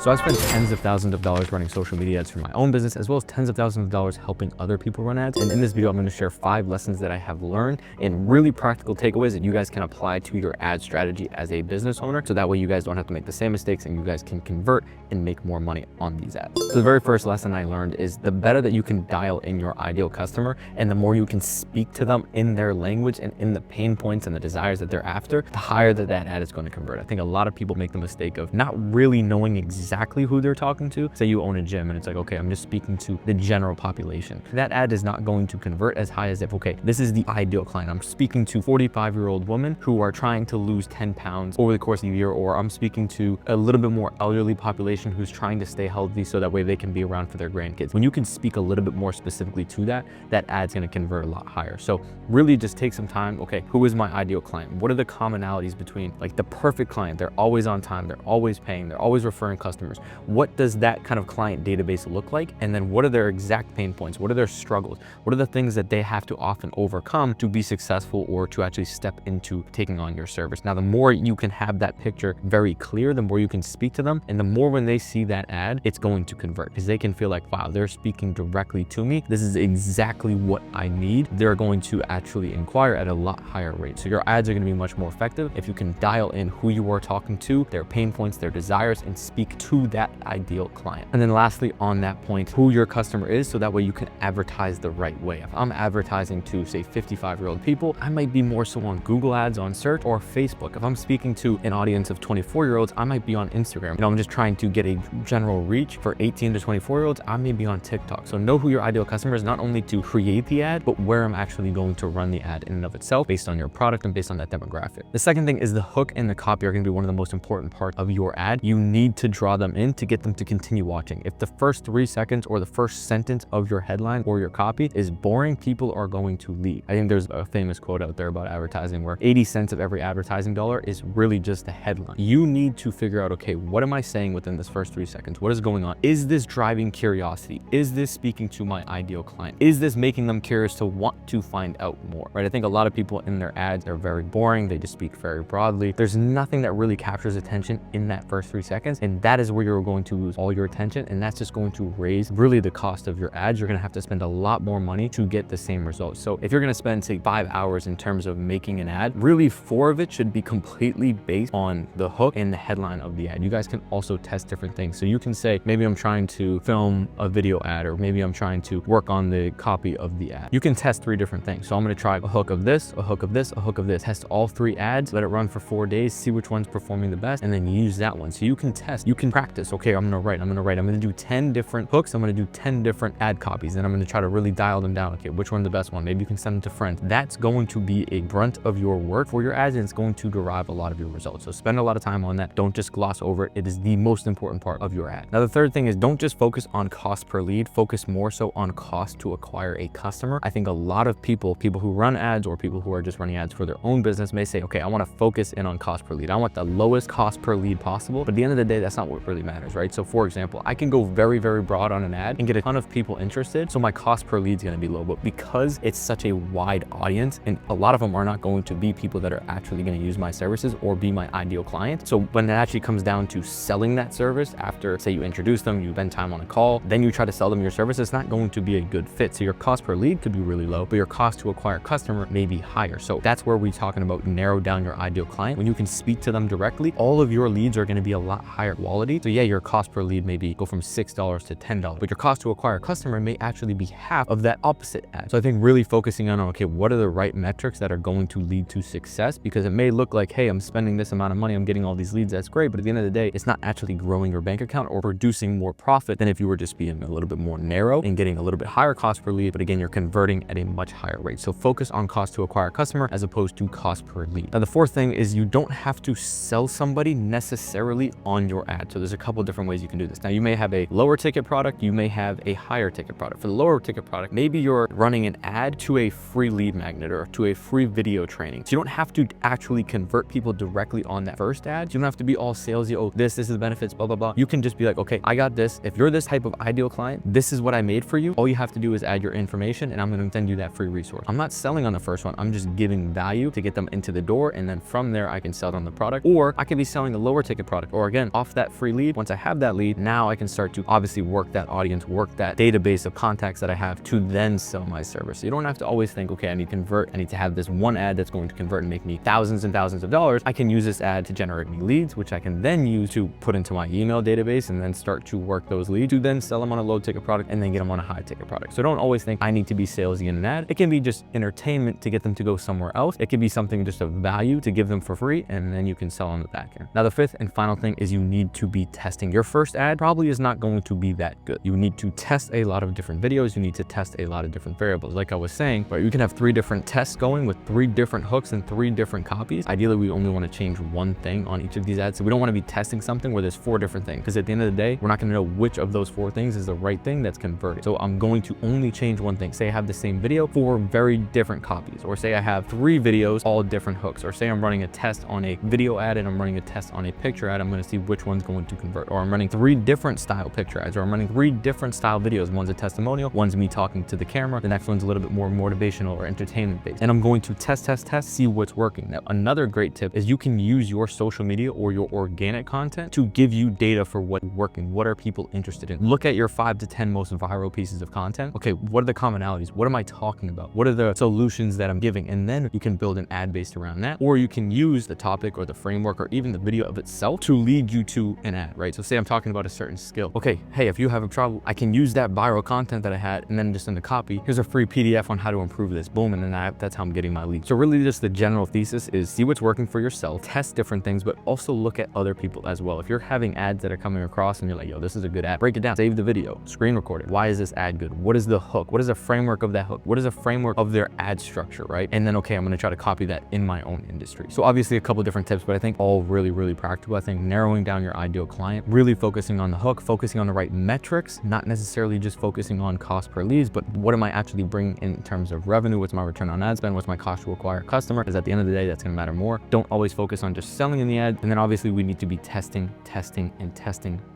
So I've spent tens of thousands of dollars running social media ads for my own business, as well as tens of thousands of dollars helping other people run ads. And in this video, I'm going to share 5 lessons that I have learned and really practical takeaways that you guys can apply to your ad strategy as a business owner. So that way you guys don't have to make the same mistakes and you guys can convert and make more money on these ads. So the very first lesson I learned is the better that you can dial in your ideal customer and the more you can speak to them in their language and in the pain points and the desires that they're after, the higher that ad is going to convert. I think a lot of people make the mistake of not really knowing exactly who they're talking to. Say you own a gym and it's like, okay, I'm just speaking to the general population. That ad is not going to convert as high as if, okay, this is the ideal client. I'm speaking to 45-year-old women who are trying to lose 10 pounds over the course of a year, or I'm speaking to a little bit more elderly population who's trying to stay healthy so that way they can be around for their grandkids. When you can speak a little bit more specifically to that ad's going to convert a lot higher. So really just take some time. Okay, who is my ideal client? What are the commonalities between like the perfect client? They're always on time, they're always paying, they're always referring customers. What does that kind of client database look like? And then what are their exact pain points? What are their struggles? What are the things that they have to often overcome to be successful or to actually step into taking on your service? Now, the more you can have that picture very clear, the more you can speak to them, and the more when they see that ad, it's going to convert because they can feel like, wow, they're speaking directly to me. This is exactly what I need. They're going to actually inquire at a lot higher rate. So your ads are going to be much more effective if you can dial in who you are talking to, their pain points, their desires, and speak to that ideal client. And then lastly, on that point, who your customer is, so that way you can advertise the right way. If I'm advertising to, say, 55-year-old people, I might be more so on Google Ads, on search, or Facebook. If I'm speaking to an audience of 24-year-olds, I might be on Instagram. You know, I'm just trying to get a general reach for 18 to 24-year-olds, I may be on TikTok. So know who your ideal customer is, not only to create the ad, but where I'm actually going to run the ad in and of itself based on your product and based on that demographic. The second thing is the hook and the copy are going to be one of the most important parts of your ad. You need to draw them in to get them to continue watching. If the first 3 seconds or the first sentence of your headline or your copy is boring, people are going to leave. I think there's a famous quote out there about advertising where 80 cents of every advertising dollar is really just the headline. You need to figure out, okay, what am I saying within this first 3 seconds? What is going on? Is this driving curiosity? Is this speaking to my ideal client? Is this making them curious to want to find out more, right? I think a lot of people in their ads are very boring. They just speak very broadly. There's nothing that really captures attention in that first 3 seconds. And that is where you're going to lose all your attention. And that's just going to raise really the cost of your ads. You're going to have to spend a lot more money to get the same results. So if you're going to spend, say, 5 hours in terms of making an ad, really 4 of it should be completely based on the hook and the headline of the ad. You guys can also test different things. So you can say, maybe I'm trying to film a video ad, or maybe I'm trying to work on the copy of the ad. You can test 3 different things. So I'm going to try a hook of this, a hook of this, a hook of this. Test all 3 ads, let it run for 4 days, see which one's performing the best, and then use that one. So you can test, you can practice. Okay, I'm going to do 10 different hooks. I'm going to do 10 different ad copies, and I'm going to try to really dial them down. Okay, which one's the best one? Maybe you can send them to friends. That's going to be a brunt of your work for your ads, and it's going to derive a lot of your results. So spend a lot of time on that. Don't just gloss over it. It is the most important part of your ad. Now, the third thing is don't just focus on cost per lead, focus more so on cost to acquire a customer. I think a lot of people who run ads or people who are just running ads for their own business may say, okay, I want to focus in on cost per lead. I want the lowest cost per lead possible. But at the end of the day, that's not what really matters, right? So for example, I can go very, very broad on an ad and get a ton of people interested. So my cost per lead is going to be low, but because it's such a wide audience and a lot of them are not going to be people that are actually going to use my services or be my ideal client. So when it actually comes down to selling that service, after say you introduce them, you spend time on a call, then you try to sell them your service, it's not going to be a good fit. So your cost per lead could be really low, but your cost to acquire a customer may be higher. So that's where we're talking about narrow down your ideal client. When you can speak to them directly, all of your leads are going to be a lot higher quality. So yeah, your cost per lead maybe go from $6 to $10, but your cost to acquire a customer may actually be half of that opposite ad. So I think really focusing on, okay, what are the right metrics that are going to lead to success? Because it may look like, hey, I'm spending this amount of money, I'm getting all these leads, that's great. But at the end of the day, it's not actually growing your bank account or producing more profit than if you were just being a little bit more narrow and getting a little bit higher cost per lead. But again, you're converting at a much higher rate. So focus on cost to acquire a customer as opposed to cost per lead. Now, the fourth thing is you don't have to sell somebody necessarily on your ad. So there's a couple different ways you can do this. Now, you may have a lower ticket product, you may have a higher ticket product. For the lower ticket product, maybe you're running an ad to a free lead magnet or to a free video training. So you don't have to actually convert people directly on that first ad. You don't have to be all salesy. Oh, this is the benefits, blah, blah, blah. You can just be like, okay, I got this. If you're this type of ideal client, this is what I made for you. All you have to do is add your information and I'm going to send you that free resource. I'm not selling on the first one. I'm just giving value to get them into the door. And then from there, I can sell them the product, or I could be selling a lower ticket product, or again, off that free free lead. Once I have that lead, now I can start to obviously work that audience, work that database of contacts that I have to then sell my service. So you don't have to always think, okay, I need to convert, I need to have this one ad that's going to convert and make me thousands and thousands of dollars. I can use this ad to generate me leads, which I can then use to put into my email database and then start to work those leads to then sell them on a low ticket product and then get them on a high ticket product. So don't always think I need to be salesy in an ad. It can be just entertainment to get them to go somewhere else. It can be something just of value to give them for free, and then you can sell on the back end. Now, the fifth and final thing is you need to be testing. Your first ad probably is not going to be that good. You need to test a lot of different videos. You need to test a lot of different variables. Like I was saying, right, you can have 3 different tests going with 3 different hooks and 3 different copies. Ideally, we only want to change one thing on each of these ads. So we don't want to be testing something where there's 4 different things, because at the end of the day, we're not going to know which of those 4 things is the right thing that's converted. So I'm going to only change one thing. Say I have the same video, 4 very different copies, or say I have 3 videos, all different hooks, or say I'm running a test on a video ad and I'm running a test on a picture ad. I'm going to see which one's going to convert. Or I'm running 3 different style picture ads, or I'm running 3 different style videos. One's a testimonial, one's me talking to the camera, the next one's a little bit more motivational or entertainment based. And I'm going to test, see what's working. Now, another great tip is you can use your social media or your organic content to give you data for what's working. What are people interested in? Look at your 5 to 10 most viral pieces of content. Okay, what are the commonalities? What am I talking about? What are the solutions that I'm giving? And then you can build an ad based around that, or you can use the topic or the framework or even the video of itself to lead you to an ad, right? So say I'm talking about a certain skill. Okay, hey, if you have a trouble, I can use that viral content that I had, and then just in the copy, here's a free PDF on how to improve this. Boom, and then that's how I'm getting my lead. So really just the general thesis is see what's working for yourself, test different things, but also look at other people as well. If you're having ads that are coming across and you're like, yo, this is a good ad, break it down, save the video, screen record it. Why is this ad good? What is the hook? What is the framework of that hook? What is the framework of their ad structure, right? And then, okay, I'm gonna try to copy that in my own industry. So obviously a couple different tips, but I think all really, really practical. I think narrowing down your ideal client, really focusing on the hook, focusing on the right metrics, not necessarily just focusing on cost per leads, but what am I actually bringing in terms of revenue? What's my return on ad spend? What's my cost to acquire a customer? Because at the end of the day, that's gonna matter more. Don't always focus on just selling in the ad. And then obviously we need to be testing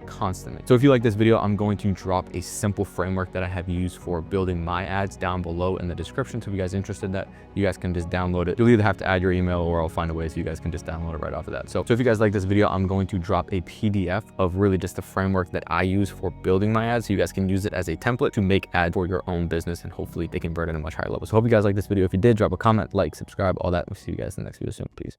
constantly. So if you like this video, I'm going to drop a simple framework that I have used for building my ads down below in the description. So if you guys are interested in that, you guys can just download it. You'll either have to add your email or I'll find a way so you guys can just download it right off of that. So if you guys like this video, I'm going to drop a PDF of really just the framework that I use for building my ads. So you guys can use it as a template to make ads for your own business, and hopefully they convert at a much higher level. So hope you guys like this video. If you did, drop a comment, like, subscribe, all that. We'll see you guys in the next video soon. Peace.